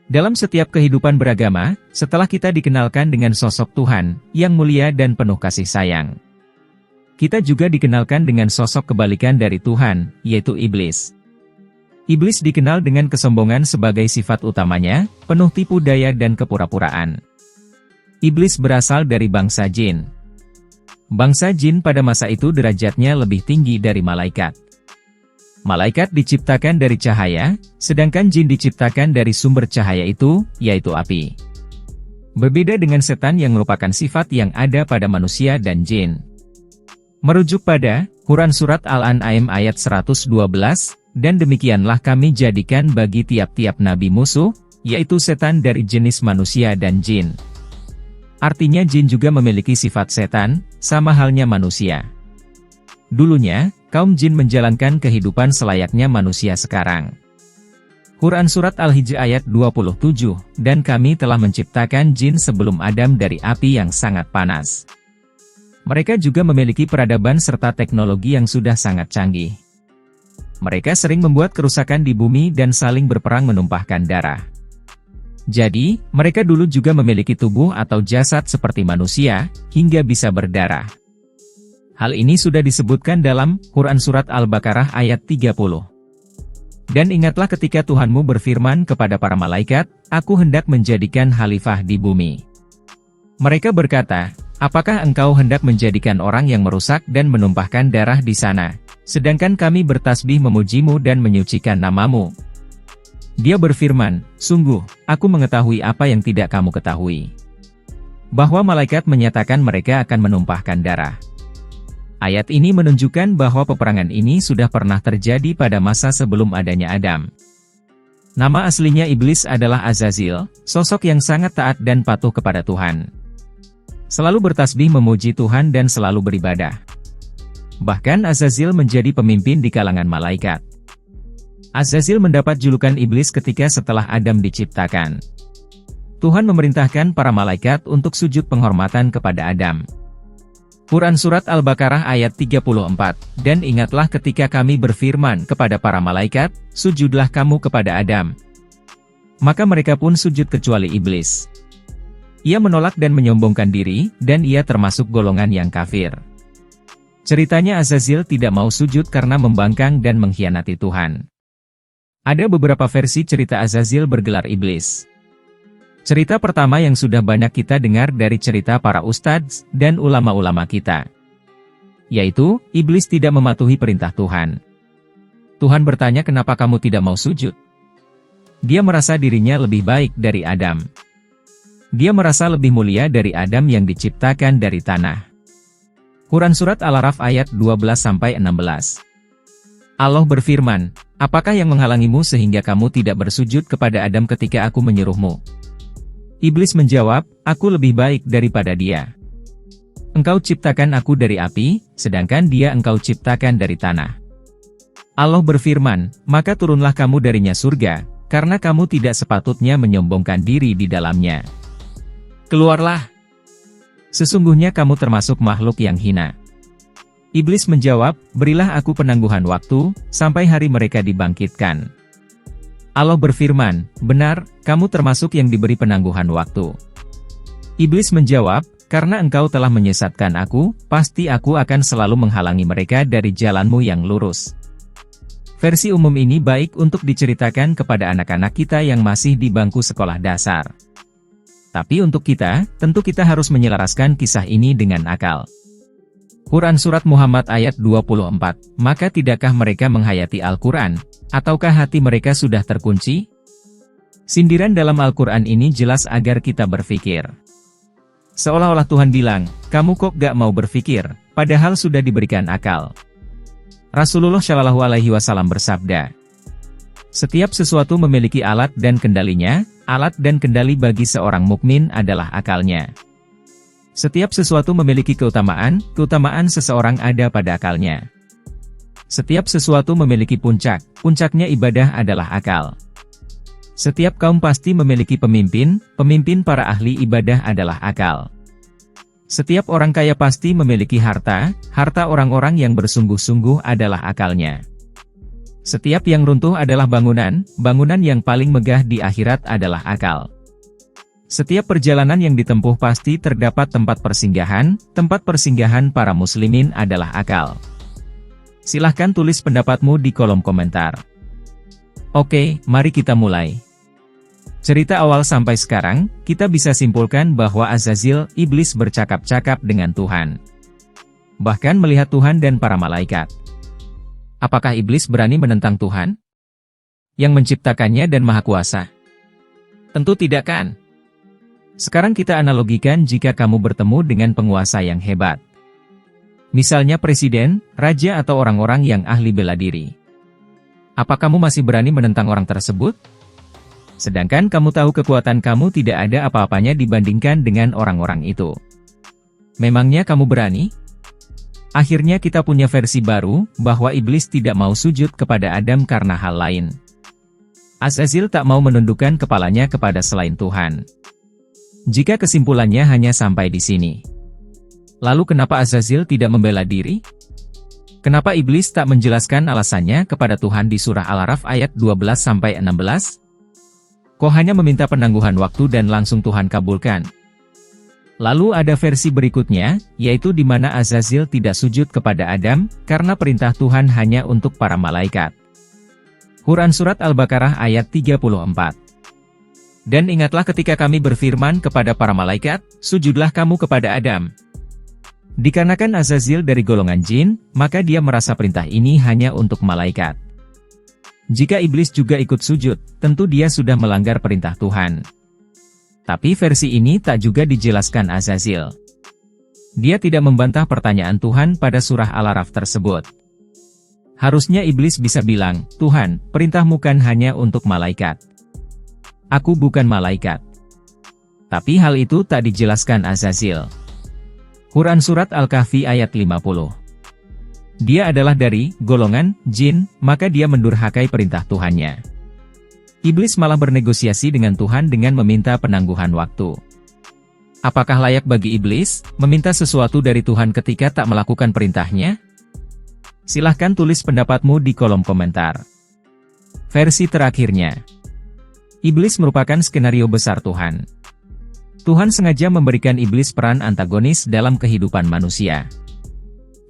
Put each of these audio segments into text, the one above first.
Dalam setiap kehidupan beragama, setelah kita dikenalkan dengan sosok Tuhan, yang mulia dan penuh kasih sayang, kita juga dikenalkan dengan sosok kebalikan dari Tuhan, yaitu iblis. Iblis dikenal dengan kesombongan sebagai sifat utamanya, penuh tipu daya dan kepura-puraan. Iblis berasal dari bangsa jin. Bangsa jin pada masa itu derajatnya lebih tinggi dari malaikat. Malaikat diciptakan dari cahaya, sedangkan jin diciptakan dari sumber cahaya itu, yaitu api. Berbeda dengan setan yang merupakan sifat yang ada pada manusia dan jin. Merujuk pada Quran Surat Al-An'am ayat 112, dan demikianlah kami jadikan bagi tiap-tiap nabi musuh, yaitu setan dari jenis manusia dan jin. Artinya jin juga memiliki sifat setan, sama halnya manusia. Dulunya, kaum jin menjalankan kehidupan selayaknya manusia sekarang. Quran Surat Al-Hijr ayat 27, dan kami telah menciptakan jin sebelum Adam dari api yang sangat panas. Mereka juga memiliki peradaban serta teknologi yang sudah sangat canggih. Mereka sering membuat kerusakan di bumi dan saling berperang menumpahkan darah. Jadi, mereka dulu juga memiliki tubuh atau jasad seperti manusia, hingga bisa berdarah. Hal ini sudah disebutkan dalam Quran Surat Al-Baqarah ayat 30. Dan ingatlah ketika Tuhanmu berfirman kepada para malaikat, aku hendak menjadikan khalifah di bumi. Mereka berkata, apakah engkau hendak menjadikan orang yang merusak dan menumpahkan darah di sana, sedangkan kami bertasbih memujimu dan menyucikan namamu? Dia berfirman, sungguh, aku mengetahui apa yang tidak kamu ketahui. Bahwa malaikat menyatakan mereka akan menumpahkan darah. Ayat ini menunjukkan bahwa peperangan ini sudah pernah terjadi pada masa sebelum adanya Adam. Nama aslinya iblis adalah Azazil, sosok yang sangat taat dan patuh kepada Tuhan. Selalu bertasbih memuji Tuhan dan selalu beribadah. Bahkan Azazil menjadi pemimpin di kalangan malaikat. Azazil mendapat julukan iblis ketika setelah Adam diciptakan. Tuhan memerintahkan para malaikat untuk sujud penghormatan kepada Adam. Quran Surat Al-Baqarah ayat 34, dan ingatlah ketika kami berfirman kepada para malaikat, sujudlah kamu kepada Adam. Maka mereka pun sujud kecuali iblis. Ia menolak dan menyombongkan diri, dan ia termasuk golongan yang kafir. Ceritanya Azazil tidak mau sujud karena membangkang dan mengkhianati Tuhan. Ada beberapa versi cerita Azazil bergelar iblis. Cerita pertama yang sudah banyak kita dengar dari cerita para ustadz dan ulama-ulama kita, yaitu, iblis tidak mematuhi perintah Tuhan. Tuhan bertanya kenapa kamu tidak mau sujud? Dia merasa dirinya lebih baik dari Adam. Dia merasa lebih mulia dari Adam yang diciptakan dari tanah. Quran Surat Al-Araf ayat 12-16. Allah berfirman, apakah yang menghalangimu sehingga kamu tidak bersujud kepada Adam ketika aku menyuruhmu? Iblis menjawab, aku lebih baik daripada dia. Engkau ciptakan aku dari api, sedangkan dia engkau ciptakan dari tanah. Allah berfirman, maka turunlah kamu darinya surga, karena kamu tidak sepatutnya menyombongkan diri di dalamnya. Keluarlah. Sesungguhnya kamu termasuk makhluk yang hina. Iblis menjawab, berilah aku penangguhan waktu, sampai hari mereka dibangkitkan. Allah berfirman, benar, kamu termasuk yang diberi penangguhan waktu. Iblis menjawab, karena engkau telah menyesatkan aku, pasti aku akan selalu menghalangi mereka dari jalanmu yang lurus. Versi umum ini baik untuk diceritakan kepada anak-anak kita yang masih di bangku sekolah dasar. Tapi untuk kita, tentu kita harus menyelaraskan kisah ini dengan akal. Quran Surat Muhammad ayat 24, maka tidakkah mereka menghayati Al-Quran, ataukah hati mereka sudah terkunci? Sindiran dalam Al-Quran ini jelas agar kita berpikir. Seolah-olah Tuhan bilang, kamu kok gak mau berpikir, padahal sudah diberikan akal. Rasulullah Shallallahu Alaihi Wasallam bersabda, setiap sesuatu memiliki alat dan kendalinya, alat dan kendali bagi seorang mukmin adalah akalnya. Setiap sesuatu memiliki keutamaan, keutamaan seseorang ada pada akalnya. Setiap sesuatu memiliki puncak, puncaknya ibadah adalah akal. Setiap kaum pasti memiliki pemimpin, pemimpin para ahli ibadah adalah akal. Setiap orang kaya pasti memiliki harta, harta orang-orang yang bersungguh-sungguh adalah akalnya. Setiap yang runtuh adalah bangunan, bangunan yang paling megah di akhirat adalah akal. Setiap perjalanan yang ditempuh pasti terdapat tempat persinggahan para muslimin adalah akal. Silahkan tulis pendapatmu di kolom komentar. Oke, mari kita mulai. Cerita awal sampai sekarang, kita bisa simpulkan bahwa Azazil, iblis bercakap-cakap dengan Tuhan. Bahkan melihat Tuhan dan para malaikat. Apakah iblis berani menentang Tuhan? Yang menciptakannya dan Maha Kuasa? Tentu tidak kan? Sekarang kita analogikan jika kamu bertemu dengan penguasa yang hebat. Misalnya presiden, raja atau orang-orang yang ahli bela diri. Apa kamu masih berani menentang orang tersebut? Sedangkan kamu tahu kekuatan kamu tidak ada apa-apanya dibandingkan dengan orang-orang itu. Memangnya kamu berani? Akhirnya kita punya versi baru, bahwa iblis tidak mau sujud kepada Adam karena hal lain. Azazil tak mau menundukkan kepalanya kepada selain Tuhan. Jika kesimpulannya hanya sampai di sini. Lalu kenapa Azazil tidak membela diri? Kenapa iblis tak menjelaskan alasannya kepada Tuhan di surah Al-A'raf ayat 12-16? Kok hanya meminta penangguhan waktu dan langsung Tuhan kabulkan? Lalu ada versi berikutnya, yaitu di mana Azazil tidak sujud kepada Adam, karena perintah Tuhan hanya untuk para malaikat. Quran Surat Al-Baqarah ayat 34. Dan ingatlah ketika kami berfirman kepada para malaikat, sujudlah kamu kepada Adam. Dikarenakan Azazil dari golongan jin, maka dia merasa perintah ini hanya untuk malaikat. Jika iblis juga ikut sujud, tentu dia sudah melanggar perintah Tuhan. Tapi versi ini tak juga dijelaskan Azazil. Dia tidak membantah pertanyaan Tuhan pada surah Al-A'raf tersebut. Harusnya iblis bisa bilang, Tuhan, perintahmu kan hanya untuk malaikat. Aku bukan malaikat. Tapi hal itu tak dijelaskan Azazil. Quran Surat Al-Kahfi ayat 50. Dia adalah dari golongan jin, maka dia mendurhakai perintah Tuhannya. Iblis malah bernegosiasi dengan Tuhan dengan meminta penangguhan waktu. Apakah layak bagi iblis meminta sesuatu dari Tuhan ketika tak melakukan perintahnya? Silahkan tulis pendapatmu di kolom komentar. Versi terakhirnya. Iblis merupakan skenario besar Tuhan. Tuhan sengaja memberikan iblis peran antagonis dalam kehidupan manusia.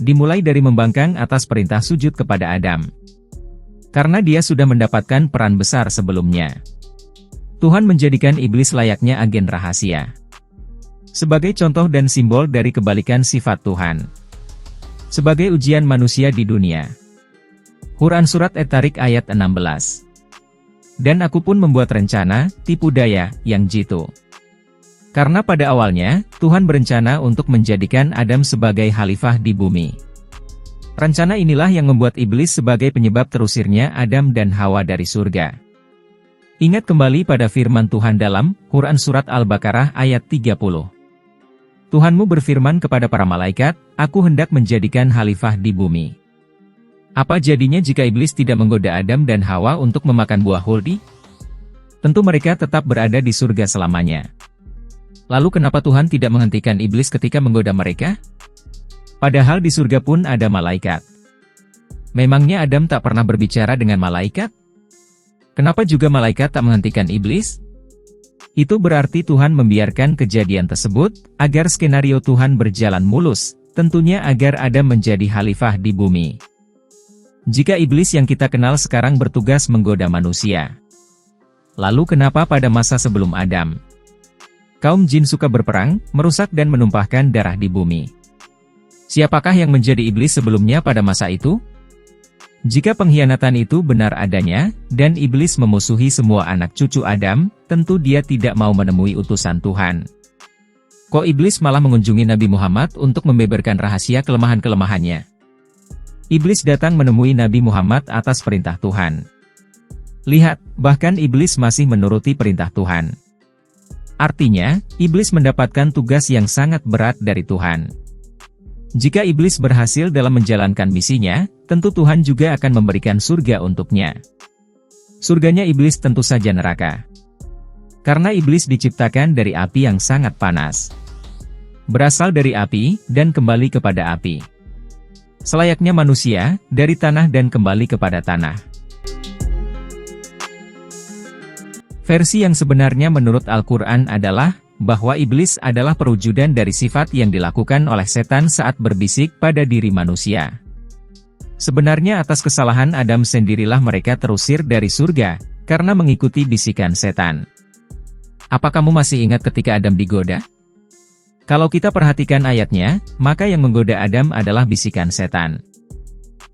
Dimulai dari membangkang atas perintah sujud kepada Adam. Karena dia sudah mendapatkan peran besar sebelumnya. Tuhan menjadikan iblis layaknya agen rahasia. Sebagai contoh dan simbol dari kebalikan sifat Tuhan. Sebagai ujian manusia di dunia. Quran Surat At-Tariq ayat 16. Dan aku pun membuat rencana, tipu daya, yang jitu. Karena pada awalnya, Tuhan berencana untuk menjadikan Adam sebagai khalifah di bumi. Rencana inilah yang membuat iblis sebagai penyebab terusirnya Adam dan Hawa dari surga. Ingat kembali pada firman Tuhan dalam Quran Surat Al-Baqarah ayat 30. Tuhanmu berfirman kepada para malaikat, aku hendak menjadikan khalifah di bumi. Apa jadinya jika iblis tidak menggoda Adam dan Hawa untuk memakan buah huldi? Tentu mereka tetap berada di surga selamanya. Lalu kenapa Tuhan tidak menghentikan iblis ketika menggoda mereka? Padahal di surga pun ada malaikat. Memangnya Adam tak pernah berbicara dengan malaikat? Kenapa juga malaikat tak menghentikan iblis? Itu berarti Tuhan membiarkan kejadian tersebut, agar skenario Tuhan berjalan mulus, tentunya agar Adam menjadi khalifah di bumi. Jika iblis yang kita kenal sekarang bertugas menggoda manusia. Lalu kenapa pada masa sebelum Adam? Kaum jin suka berperang, merusak dan menumpahkan darah di bumi. Siapakah yang menjadi iblis sebelumnya pada masa itu? Jika pengkhianatan itu benar adanya, dan iblis memusuhi semua anak cucu Adam, tentu dia tidak mau menemui utusan Tuhan. Kok iblis malah mengunjungi Nabi Muhammad untuk membeberkan rahasia kelemahan-kelemahannya? Iblis datang menemui Nabi Muhammad atas perintah Tuhan. Lihat, bahkan iblis masih menuruti perintah Tuhan. Artinya, iblis mendapatkan tugas yang sangat berat dari Tuhan. Jika iblis berhasil dalam menjalankan misinya, tentu Tuhan juga akan memberikan surga untuknya. Surganya iblis tentu saja neraka. Karena iblis diciptakan dari api yang sangat panas. Berasal dari api, dan kembali kepada api. Selayaknya manusia, dari tanah dan kembali kepada tanah. Versi yang sebenarnya menurut Al-Quran adalah, bahwa iblis adalah perwujudan dari sifat yang dilakukan oleh setan saat berbisik pada diri manusia. Sebenarnya atas kesalahan Adam sendirilah mereka terusir dari surga, karena mengikuti bisikan setan. Apa kamu masih ingat ketika Adam digoda? Kalau kita perhatikan ayatnya, maka yang menggoda Adam adalah bisikan setan.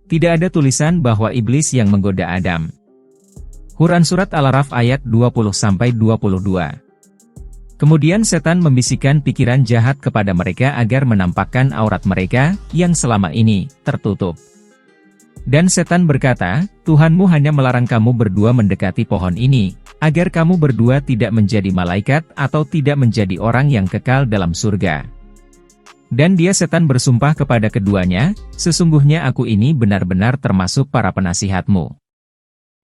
Tidak ada tulisan bahwa iblis yang menggoda Adam. Quran Surat Al-Araf ayat 20-22. Kemudian setan membisikkan pikiran jahat kepada mereka agar menampakkan aurat mereka, yang selama ini tertutup. Dan setan berkata, Tuhanmu hanya melarang kamu berdua mendekati pohon ini, agar kamu berdua tidak menjadi malaikat atau tidak menjadi orang yang kekal dalam surga. Dan dia setan bersumpah kepada keduanya, sesungguhnya aku ini benar-benar termasuk para penasihatmu.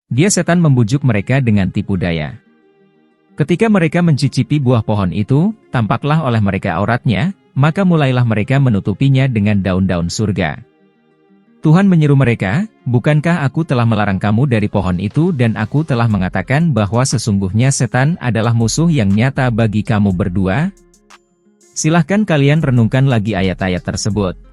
Dia setan membujuk mereka dengan tipu daya. Ketika mereka mencicipi buah pohon itu, tampaklah oleh mereka auratnya, maka mulailah mereka menutupinya dengan daun-daun surga. Tuhan menyeru mereka, bukankah aku telah melarang kamu dari pohon itu dan aku telah mengatakan bahwa sesungguhnya setan adalah musuh yang nyata bagi kamu berdua? Silahkan kalian renungkan lagi ayat-ayat tersebut.